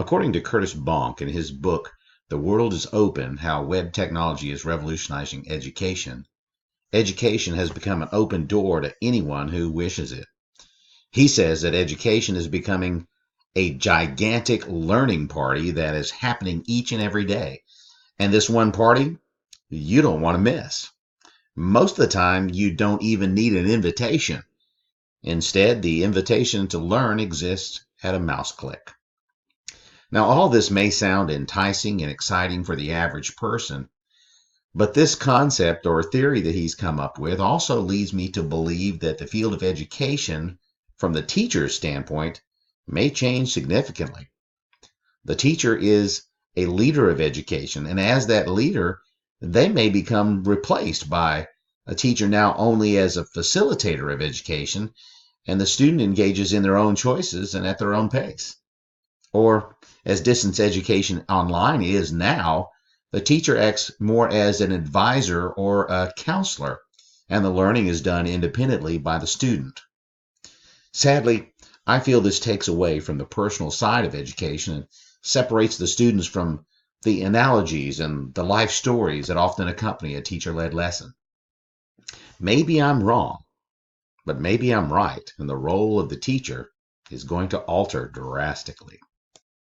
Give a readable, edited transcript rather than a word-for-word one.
According to Curtis Bonk in his book, The World is Open: How Web Technology is Revolutionizing Education, education has become an open door to anyone who wishes it. He says that education is becoming a gigantic learning party that is happening each and every day. And this one party, you don't want to miss. Most of the time, you don't even need an invitation. Instead, the invitation to learn exists at a mouse click. Now, all this may sound enticing and exciting for the average person, but this concept or theory that he's come up with also leads me to believe that the field of education, from the teacher's standpoint, may change significantly. The teacher is a leader of education, and as that leader, they may become replaced by a teacher now only as a facilitator of education, and the student engages in their own choices and at their own pace. Or, as distance education online is now, the teacher acts more as an advisor or a counselor, and the learning is done independently by the student. Sadly, I feel this takes away from the personal side of education and separates the students from the analogies and the life stories that often accompany a teacher-led lesson. Maybe I'm wrong, but maybe I'm right, and the role of the teacher is going to alter drastically.